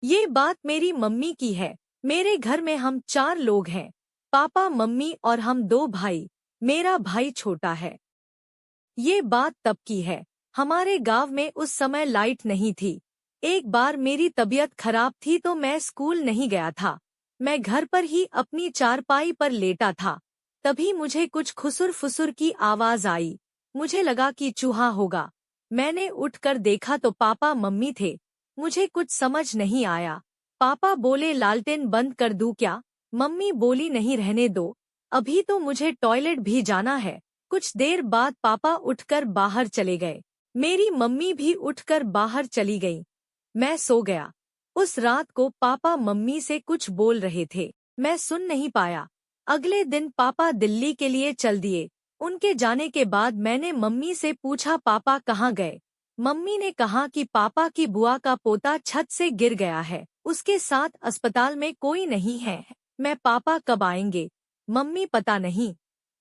ये बात मेरी मम्मी की है। मेरे घर में हम 4 लोग हैं, पापा, मम्मी और हम 2 भाई। मेरा भाई छोटा है। ये बात तब की है। हमारे गांव में उस समय लाइट नहीं थी। एक बार मेरी तबीयत खराब थी तो मैं स्कूल नहीं गया था। मैं घर पर ही अपनी चारपाई पर लेटा था। तभी मुझे कुछ खुसुर-फुसुर की आवाज आई। मुझे लगा कि चूहा होगा। मैंने उठकर देखा तो पापा मम्मी थे। मुझे कुछ समझ नहीं आया। पापा बोले लालटेन बंद कर दूं क्या? मम्मी बोली नहीं, रहने दो, अभी तो मुझे टॉयलेट भी जाना है। कुछ देर बाद पापा उठकर बाहर चले गए। मेरी मम्मी भी उठकर बाहर चली गई। मैं सो गया। उस रात को पापा मम्मी से कुछ बोल रहे थे, मैं सुन नहीं पाया। अगले दिन पापा दिल्ली के लिए चल दिए। उनके जाने के बाद मैंने मम्मी से पूछा पापा कहाँ गए। मम्मी ने कहा कि पापा की बुआ का पोता छत से गिर गया है, उसके साथ अस्पताल में कोई नहीं है। मैं पापा कब आएंगे? मम्मी पता नहीं।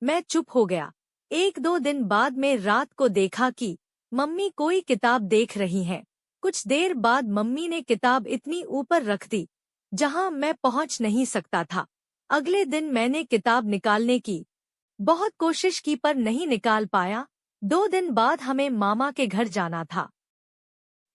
मैं चुप हो गया। 1-2 दिन बाद में रात को देखा कि मम्मी कोई किताब देख रही हैं। कुछ देर बाद मम्मी ने किताब इतनी ऊपर रख दी जहां मैं पहुंच नहीं सकता था। अगले दिन मैंने किताब निकालने की बहुत कोशिश की पर नहीं निकाल पाया। 2 दिन बाद हमें मामा के घर जाना था।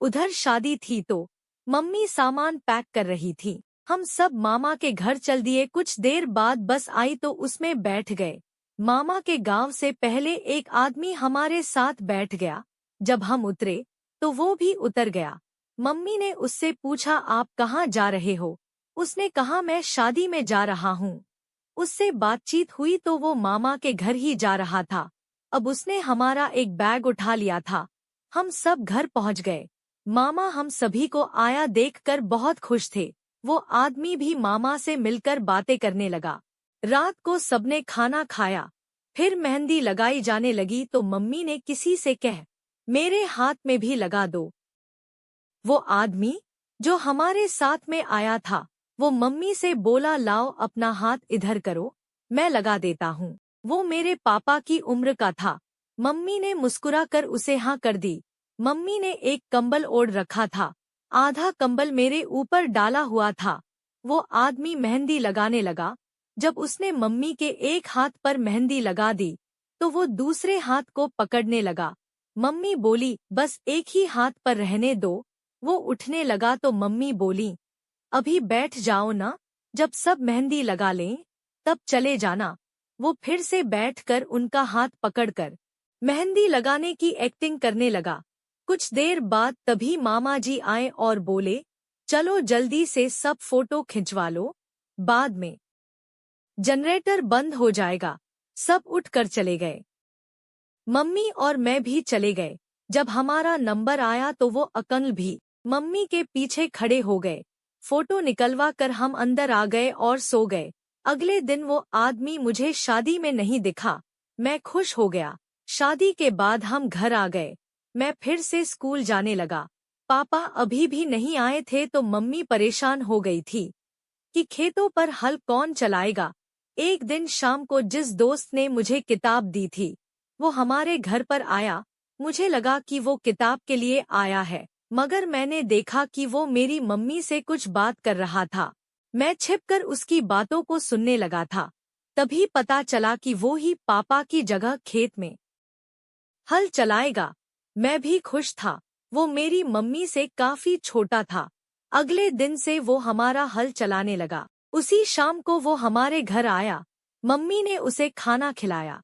उधर शादी थी तो मम्मी सामान पैक कर रही थी। हम सब मामा के घर चल दिए। कुछ देर बाद बस आई तो उसमें बैठ गए। मामा के गांव से पहले एक आदमी हमारे साथ बैठ गया। जब हम उतरे तो वो भी उतर गया। मम्मी ने उससे पूछा, आप कहाँ जा रहे हो? उसने कहा, मैं शादी में जा रहा हूँ। उससे बातचीत हुई तो वो मामा के घर ही जा रहा था। अब उसने हमारा एक बैग उठा लिया था। हम सब घर पहुंच गए। मामा हम सभी को आया देखकर बहुत खुश थे। वो आदमी भी मामा से मिलकर बातें करने लगा। रात को सबने खाना खाया। फिर मेहंदी लगाई जाने लगी तो मम्मी ने किसी से कह मेरे हाथ में भी लगा दो। वो आदमी जो हमारे साथ में आया था वो मम्मी से बोला, लाओ अपना हाथ इधर करो, मैं लगा देता हूँ। वो मेरे पापा की उम्र का था। मम्मी ने मुस्कुरा कर उसे हाँ कर दी। मम्मी ने एक कंबल ओढ़ रखा था, आधा कंबल मेरे ऊपर डाला हुआ था। वो आदमी मेहंदी लगाने लगा। जब उसने मम्मी के एक हाथ पर मेहंदी लगा दी तो वो दूसरे हाथ को पकड़ने लगा। मम्मी बोली, बस एक ही हाथ पर रहने दो। वो उठने लगा तो मम्मी बोली, अभी बैठ जाओ ना, जब सब मेहंदी लगा लें तब चले जाना। वो फिर से बैठकर उनका हाथ पकड़कर मेहंदी लगाने की एक्टिंग करने लगा। कुछ देर बाद तभी मामा जी आए और बोले, चलो जल्दी से सब फोटो खिंचवा लो, बाद में जनरेटर बंद हो जाएगा। सब उठकर चले गए। मम्मी और मैं भी चले गए। जब हमारा नंबर आया तो वो अंकल भी मम्मी के पीछे खड़े हो गए। फोटो निकलवा कर हम अंदर आ गए और सो गए। अगले दिन वो आदमी मुझे शादी में नहीं दिखा। मैं खुश हो गया। शादी के बाद हम घर आ गए। मैं फिर से स्कूल जाने लगा। पापा अभी भी नहीं आए थे तो मम्मी परेशान हो गई थी कि खेतों पर हल कौन चलाएगा। एक दिन शाम को जिस दोस्त ने मुझे किताब दी थी वो हमारे घर पर आया। मुझे लगा कि वो किताब के लिए आया है, मगर मैंने देखा कि वो मेरी मम्मी से कुछ बात कर रहा था। मैं छिपकर उसकी बातों को सुनने लगा था। तभी पता चला कि वो ही पापा की जगह खेत में हल चलाएगा। मैं भी खुश था। वो मेरी मम्मी से काफी छोटा था। अगले दिन से वो हमारा हल चलाने लगा। उसी शाम को वो हमारे घर आया। मम्मी ने उसे खाना खिलाया।